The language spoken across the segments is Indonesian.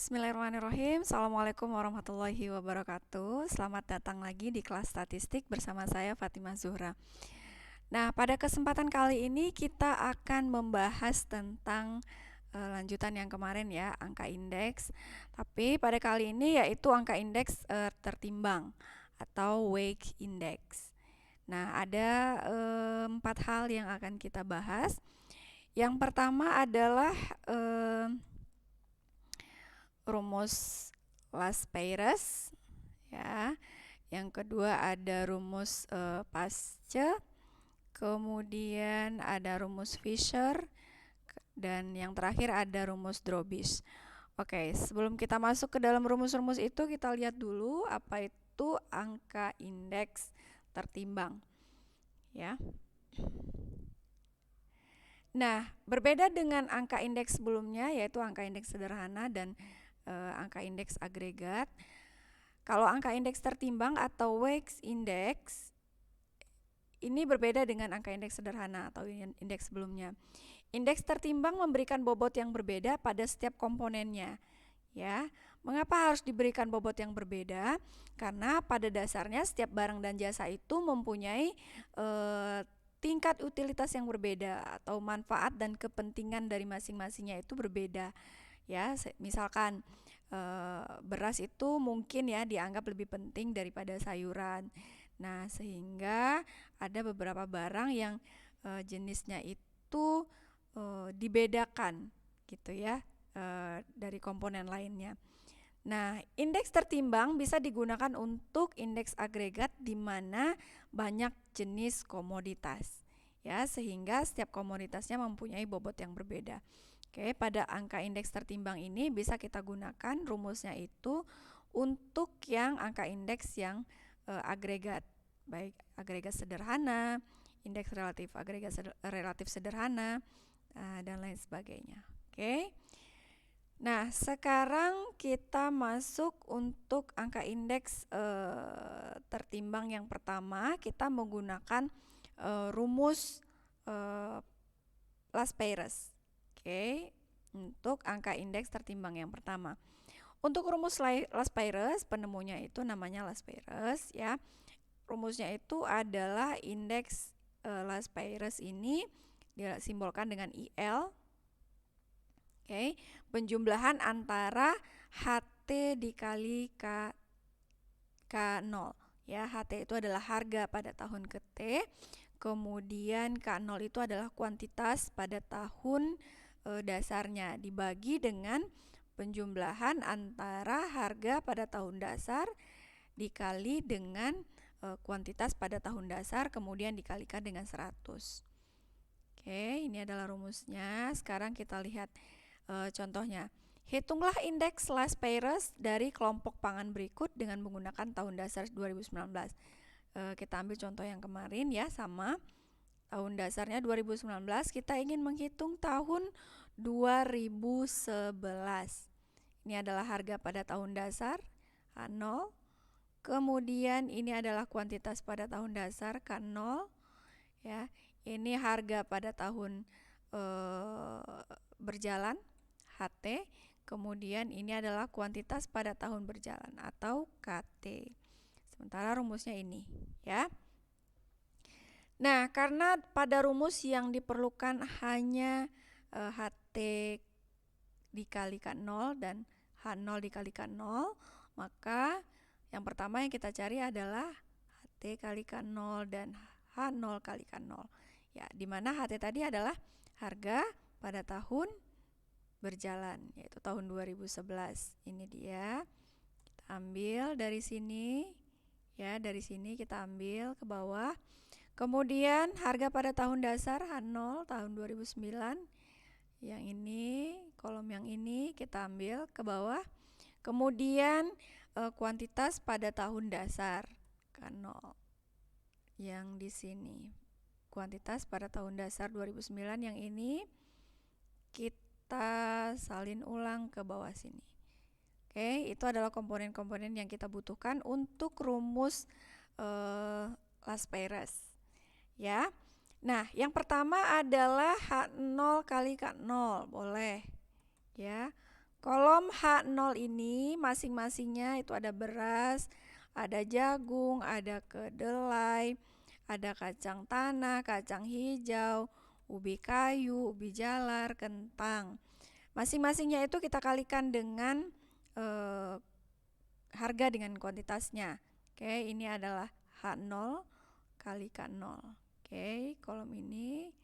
Bismillahirrahmanirrahim. Assalamualaikum warahmatullahi wabarakatuh. Selamat datang lagi di kelas statistik bersama saya Fatimah Zuhra. Nah, pada kesempatan kali ini kita akan membahas tentang lanjutan yang kemarin ya, angka indeks. Tapi pada kali ini yaitu angka indeks tertimbang atau weight index. Nah, ada 4 hal yang akan kita bahas. Yang pertama adalah rumus Las-Peyres ya. Yang kedua ada rumus Pasce, kemudian ada rumus Fisher, dan yang terakhir ada rumus Drobisch. Oke, sebelum kita masuk ke dalam rumus-rumus itu, kita lihat dulu apa itu angka indeks tertimbang ya. Nah, berbeda dengan angka indeks sebelumnya, yaitu angka indeks sederhana dan angka indeks agregat. Kalau angka indeks tertimbang atau weight index ini berbeda dengan angka indeks sederhana atau indeks sebelumnya. Indeks tertimbang memberikan bobot yang berbeda pada setiap komponennya. Ya, mengapa harus diberikan bobot yang berbeda? Karena pada dasarnya setiap barang dan jasa itu mempunyai tingkat utilitas yang berbeda atau manfaat dan kepentingan dari masing-masingnya itu berbeda. Ya, misalkan beras itu mungkin ya dianggap lebih penting daripada sayuran. Nah, sehingga ada beberapa barang yang jenisnya itu dibedakan gitu ya dari komponen lainnya. Nah, indeks tertimbang bisa digunakan untuk indeks agregat di mana banyak jenis komoditas ya, sehingga setiap komoditasnya mempunyai bobot yang berbeda. Oke, pada angka indeks tertimbang ini bisa kita gunakan rumusnya itu untuk yang angka indeks yang agregat, baik agregat sederhana, indeks relatif, agregat relatif sederhana, dan lain sebagainya. Oke. Nah, sekarang kita masuk untuk angka indeks tertimbang yang pertama. Kita menggunakan rumus Las-Peyres. Oke, untuk angka indeks tertimbang yang pertama. Untuk rumus Las-Peyres, penemunya itu namanya Las-Peyres ya. Rumusnya itu adalah indeks Las-Peyres ini disimbolkan dengan IL. Oke, penjumlahan antara HT dikali K0 ya. HT itu adalah harga pada tahun ke-T, kemudian K0 itu adalah kuantitas pada tahun dasarnya dibagi dengan penjumlahan antara harga pada tahun dasar dikali dengan kuantitas pada tahun dasar kemudian dikalikan dengan 100. Oke, ini adalah rumusnya. Sekarang kita lihat contohnya. Hitunglah indeks Las-Peyres dari kelompok pangan berikut dengan menggunakan tahun dasar 2019. Kita ambil contoh yang kemarin ya, sama. Tahun dasarnya 2019, kita ingin menghitung tahun 2011. Ini adalah harga pada tahun dasar H0. Kemudian ini adalah kuantitas pada tahun dasar K0 ya. Ini harga pada tahun berjalan HT. Kemudian ini adalah kuantitas pada tahun berjalan atau KT. Sementara rumusnya ini ya. Nah, karena pada rumus yang diperlukan hanya HT dikalikan 0 dan H0 dikalikan 0, maka yang pertama yang kita cari adalah HT kalikan 0 dan H0 kalikan 0. Ya, di mana HT tadi adalah harga pada tahun berjalan, yaitu tahun 2011. Ini dia. Kita ambil dari sini. Ya, dari sini kita ambil ke bawah. Kemudian harga pada tahun dasar H0 tahun 2009. Yang ini, kolom yang ini kita ambil ke bawah. Kemudian kuantitas pada tahun dasar K0. Yang di sini. Kuantitas pada tahun dasar 2009 yang ini kita salin ulang ke bawah sini. Oke, itu adalah komponen-komponen yang kita butuhkan untuk rumus Las-Peyres. Ya. Nah, yang pertama adalah H0 kali K0, boleh. Ya. Kolom H0 ini masing-masingnya itu ada beras, ada jagung, ada kedelai, ada kacang tanah, kacang hijau, ubi kayu, ubi jalar, kentang. Masing-masingnya itu kita kalikan dengan harga dengan kuantitasnya. Oke, ini adalah H0 kalikan 0. Oke, kolom ini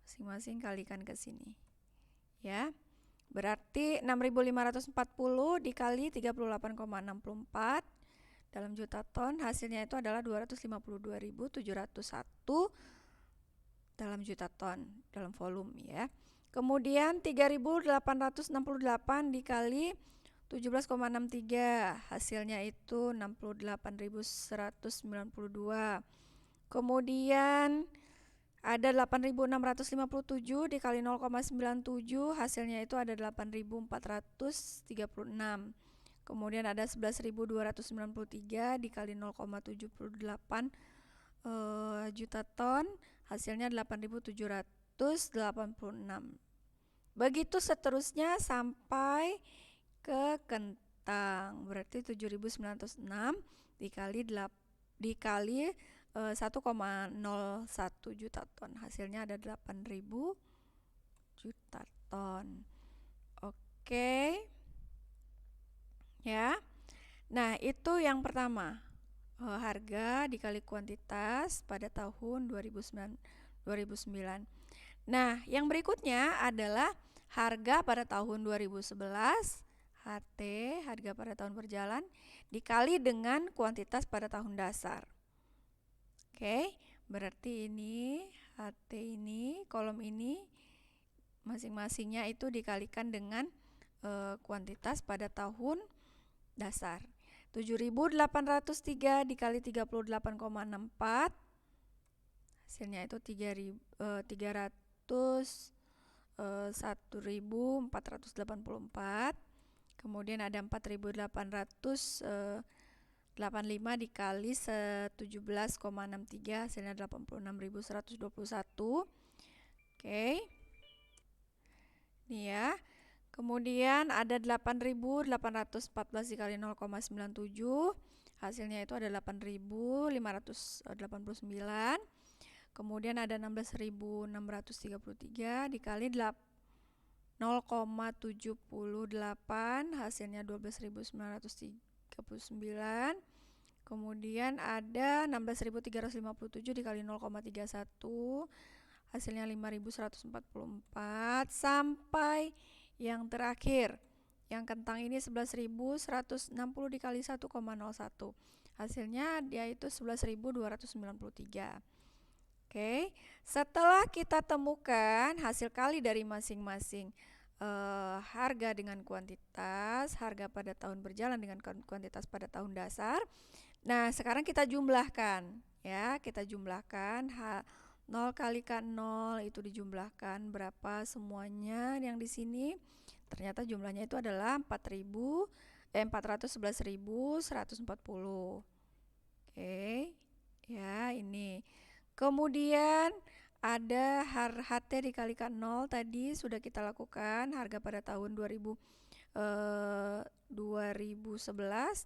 masing-masing kalikan ke sini. Ya. Berarti 6.540 dikali 38,64 dalam juta ton, hasilnya itu adalah 252.701 dalam juta ton dalam volume ya. Kemudian 3.868 dikali 17,63, hasilnya itu 68.192. Kemudian ada 8.657 dikali 0,97, hasilnya itu ada 8.436. Kemudian ada 11.293 dikali 0,78 juta ton, hasilnya 8.786. Begitu seterusnya sampai ke kentang. Berarti 7.906 dikali 1,01 juta ton, hasilnya ada 8.000 juta ton. Oke ya. Nah, itu yang pertama, harga dikali kuantitas pada tahun 2009. Nah, yang berikutnya adalah harga pada tahun 2011, HT, harga pada tahun berjalan, dikali dengan kuantitas pada tahun dasar. Oke, berarti ini HT ini, kolom ini masing-masingnya itu dikalikan dengan kuantitas pada tahun dasar. 7.803 dikali 38,64, hasilnya itu 301.484. Kemudian ada 4.885 dikali 17,63, hasilnya 86.121. Oke. Ini ya. Kemudian ada 8.814 dikali 0,97, hasilnya itu ada 8.589. Kemudian ada 16.633 dikali 0,78, hasilnya 12.939. Kemudian ada 16.357 dikali 0,31, hasilnya 5.144, sampai yang terakhir, yang kentang ini 11.160 dikali 1,01, hasilnya dia itu 11.293. Oke, setelah kita temukan hasil kali dari masing-masing harga dengan kuantitas, harga pada tahun berjalan dengan kuantitas pada tahun dasar. Nah, sekarang kita jumlahkan ya, kita jumlahkan 0 kalikan 0 itu dijumlahkan berapa semuanya yang di sini. Ternyata jumlahnya itu adalah 411.140. Oke. Ya, ini. Kemudian ada HT dikalikan 0 tadi sudah kita lakukan, harga pada tahun 2011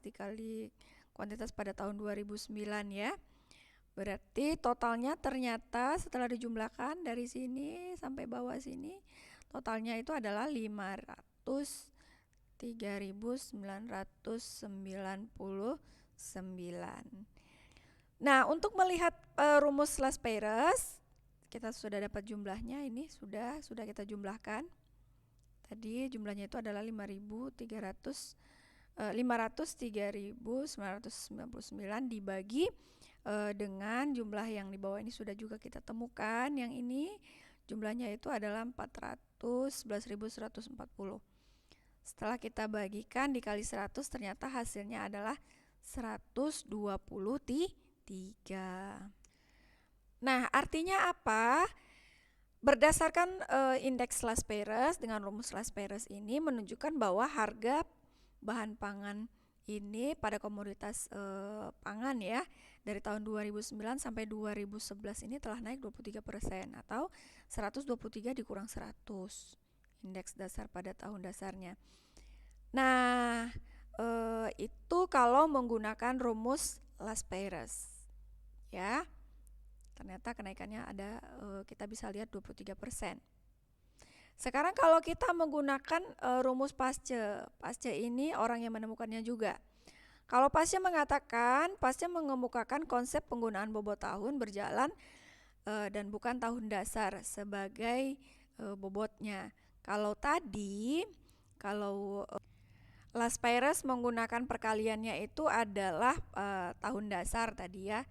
dikali kuantitas pada tahun 2009 ya. Berarti totalnya ternyata setelah dijumlahkan dari sini sampai bawah sini, totalnya itu adalah 503.999. Nah, untuk melihat rumus Las-Peyres, kita sudah dapat jumlahnya, ini sudah kita jumlahkan. Tadi jumlahnya itu adalah 503.999 dibagi dengan jumlah yang di bawah ini sudah juga kita temukan. Yang ini jumlahnya itu adalah 411.140. Setelah kita bagikan dikali 100, ternyata hasilnya adalah 123. Nah, artinya apa? Berdasarkan indeks Las-Peyres dengan rumus Las-Peyres ini menunjukkan bahwa harga bahan pangan ini pada komoditas pangan ya, dari tahun 2009 sampai 2011 ini telah naik 23% atau 123 dikurang 100 indeks dasar pada tahun dasarnya. Nah, itu kalau menggunakan rumus Las-Peyres. Ya. Ternyata kenaikannya ada, kita bisa lihat 23%. Sekarang kalau kita menggunakan rumus Pasce. Pasce ini orang yang menemukannya juga. Kalau Pasce mengatakan, Pasce mengemukakan konsep penggunaan bobot tahun berjalan dan bukan tahun dasar sebagai bobotnya. Kalau tadi, kalau Las-Peyres menggunakan perkaliannya itu adalah tahun dasar tadi ya.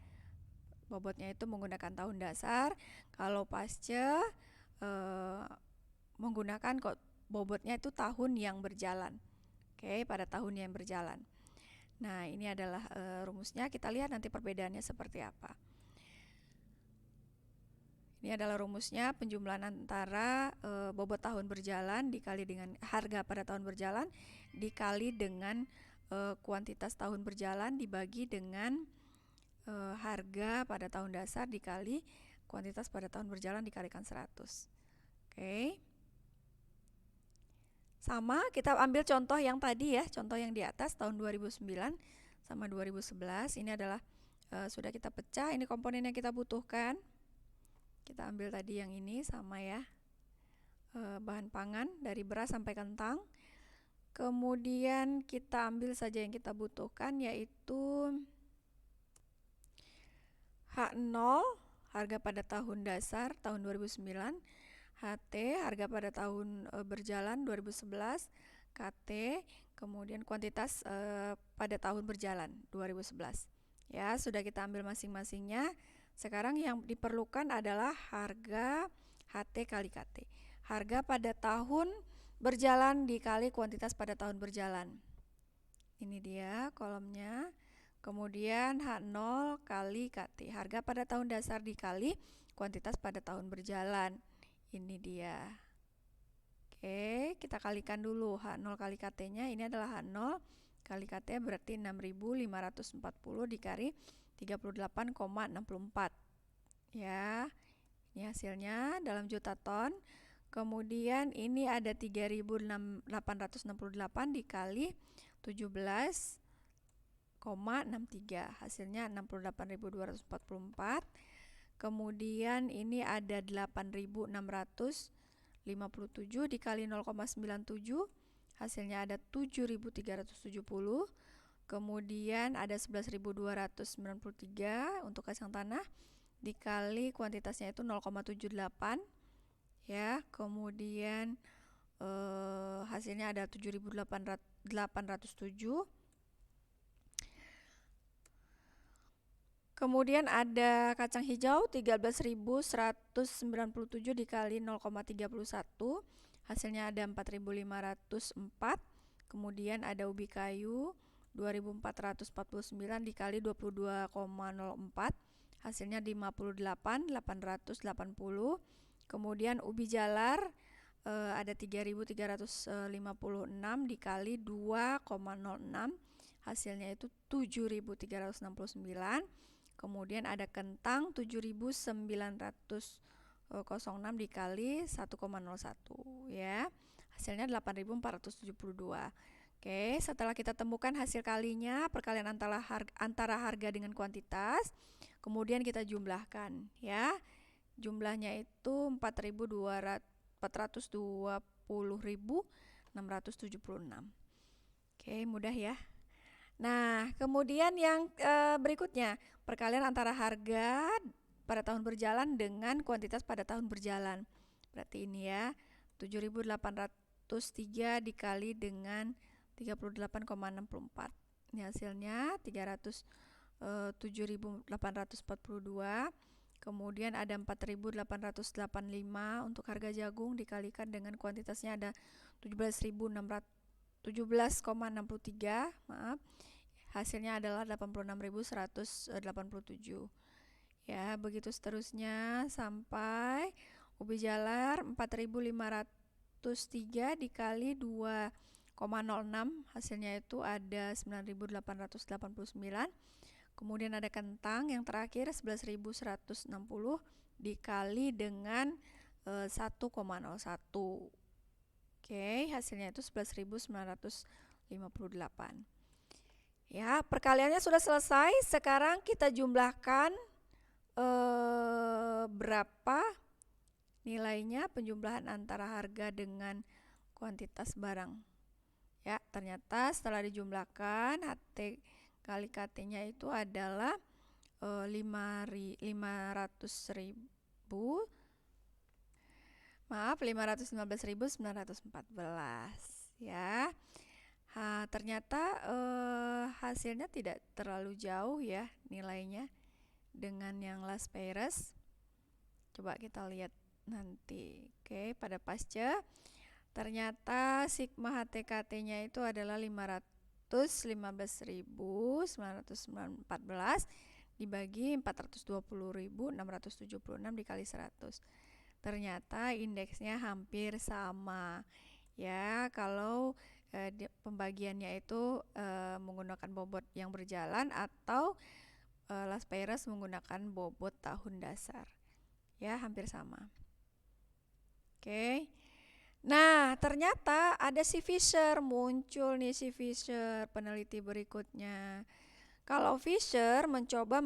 Bobotnya itu menggunakan tahun dasar. Kalau Pasce menggunakan bobotnya itu tahun yang berjalan. Oke, pada tahun yang berjalan. Nah, ini adalah rumusnya. Kita lihat nanti perbedaannya seperti apa. Ini adalah rumusnya, penjumlahan antara bobot tahun berjalan dikali dengan harga pada tahun berjalan dikali dengan kuantitas tahun berjalan dibagi dengan harga pada tahun dasar dikali kuantitas pada tahun berjalan dikalikan 100. Oke. Sama, kita ambil contoh yang tadi ya, contoh yang di atas tahun 2009 sama 2011. Ini adalah sudah kita pecah, ini komponen yang kita butuhkan. Kita ambil tadi yang ini sama ya, bahan pangan dari beras sampai kentang. Kemudian kita ambil saja yang kita butuhkan, yaitu H0 harga pada tahun dasar tahun 2009, HT harga pada tahun berjalan 2011, KT kemudian kuantitas pada tahun berjalan 2011. Ya, sudah kita ambil masing-masingnya. Sekarang yang diperlukan adalah harga HT kali KT. Harga pada tahun berjalan dikali kuantitas pada tahun berjalan. Ini dia kolomnya. Kemudian H0 kali KT. Harga pada tahun dasar dikali kuantitas pada tahun berjalan. Ini dia. Oke, kita kalikan dulu H0 kali KT-nya. Ini adalah H0 kali KT berarti 6.540 dikali 38,64. Ya, ini hasilnya dalam juta ton. Kemudian ini ada 3.868 dikali 17,63. Hasilnya 68.244. Kemudian ini ada 8.657 dikali 0,97. Hasilnya ada 7.370. Kemudian ada 11.293 untuk kacang tanah dikali kuantitasnya itu 0,78 ya. Kemudian hasilnya ada 7.807. Kemudian ada kacang hijau 13.197 dikali 0,31. Hasilnya ada 4.504. Kemudian ada ubi kayu 2.449 dikali 22,04. Hasilnya 58.880. Kemudian ubi jalar ada 3.356 dikali 2,06. Hasilnya itu 7.369. Kemudian ada kentang 7.906 dikali 1,01 ya. Hasilnya 8.472. Oke, setelah kita temukan hasil kalinya, perkalian antara harga dengan kuantitas, kemudian kita jumlahkan ya. Jumlahnya itu 420.676. Oke, mudah ya. Nah, kemudian yang berikutnya, perkalian antara harga pada tahun berjalan dengan kuantitas pada tahun berjalan. Berarti ini ya, 7.803 dikali dengan 38,64. Ini hasilnya 7.842. Kemudian ada 4.885 untuk harga jagung dikalikan dengan kuantitasnya ada 17,63. Maaf. Hasilnya adalah 86.187. Ya, begitu seterusnya sampai ubi jalar 4.503 dikali 2,06. Hasilnya itu ada 9.889. Kemudian ada kentang yang terakhir 11.160 dikali dengan 1,01. Oke, hasilnya itu 11.980. 58. Ya, perkaliannya sudah selesai. Sekarang kita jumlahkan berapa nilainya penjumlahan antara harga dengan kuantitas barang. Ya, ternyata setelah dijumlahkan HT kali KT-nya itu adalah 515.914 ya. Ternyata hasilnya tidak terlalu jauh ya nilainya dengan yang last payers. Coba kita lihat nanti. Oke, pada pasca ternyata sigma HTKT-nya itu adalah 515.914 dibagi 420.676 dikali 100. Ternyata indeksnya hampir sama. Ya, kalau pembagiannya itu menggunakan bobot yang berjalan atau last payers menggunakan bobot tahun dasar. Ya, hampir sama. Oke. Nah, ternyata ada si Fisher, muncul nih si Fisher, peneliti berikutnya. Kalau Fisher mencoba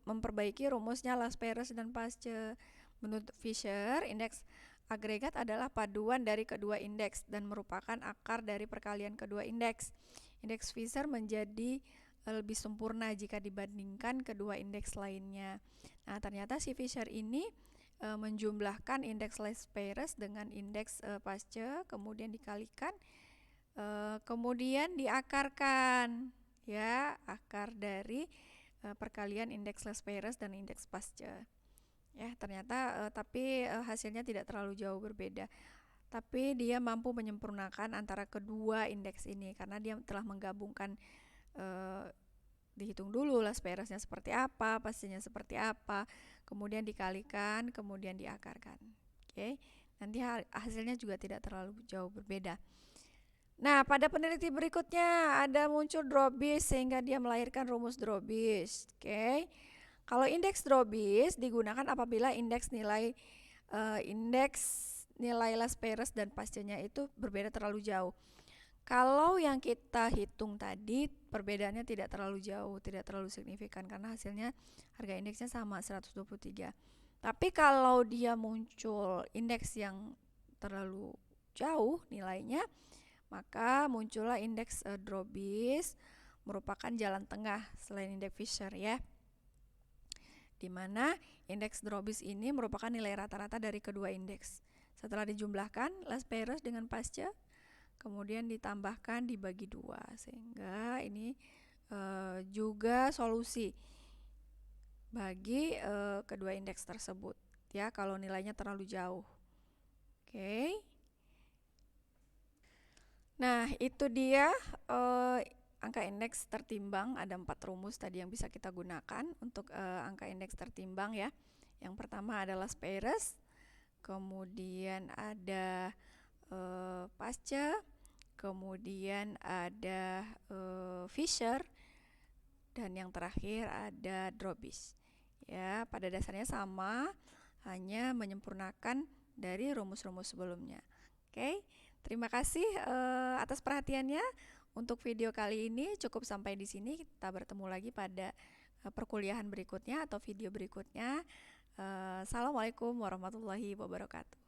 memperbaiki rumusnya last payers dan pasca. Menurut Fisher, indeks agregat adalah paduan dari kedua indeks dan merupakan akar dari perkalian kedua indeks. Indeks Fisher menjadi lebih sempurna jika dibandingkan kedua indeks lainnya. Nah, ternyata si Fisher ini menjumlahkan indeks last payers dengan indeks pasca, kemudian dikalikan, kemudian diakarkan, ya, akar dari perkalian indeks last payers dan indeks pasca. Ya, ternyata tapi hasilnya tidak terlalu jauh berbeda. Tapi dia mampu menyempurnakan antara kedua indeks ini karena dia telah menggabungkan, dihitung dulu last payers-nya seperti apa, pastinya seperti apa, kemudian dikalikan, kemudian diakarkan. Oke, nanti hasilnya juga tidak terlalu jauh berbeda. Nah, pada peneliti berikutnya ada muncul Drobis sehingga dia melahirkan rumus Drobis. Oke. Kalau indeks Drobis digunakan apabila indeks nilai last payers dan pascanya itu berbeda terlalu jauh. Kalau yang kita hitung tadi perbedaannya tidak terlalu jauh, tidak terlalu signifikan karena hasilnya harga indeksnya sama 123. Tapi kalau dia muncul indeks yang terlalu jauh nilainya, maka muncullah indeks Drobis merupakan jalan tengah selain indeks Fisher ya. Di mana indeks Drobis ini merupakan nilai rata-rata dari kedua indeks. Setelah dijumlahkan last payers dengan pasca, kemudian ditambahkan dibagi 2 sehingga ini juga solusi bagi kedua indeks tersebut ya kalau nilainya terlalu jauh. Oke. Nah, itu dia angka indeks tertimbang. Ada 4 rumus tadi yang bisa kita gunakan untuk angka indeks tertimbang ya. Yang pertama adalah last payers, kemudian ada pasca, kemudian ada Fisher, dan yang terakhir ada Drobis. Ya, pada dasarnya sama, hanya menyempurnakan dari rumus-rumus sebelumnya. Oke, terima kasih atas perhatiannya. Untuk video kali ini cukup sampai di sini. Kita bertemu lagi pada perkuliahan berikutnya atau video berikutnya. Assalamualaikum warahmatullahi wabarakatuh.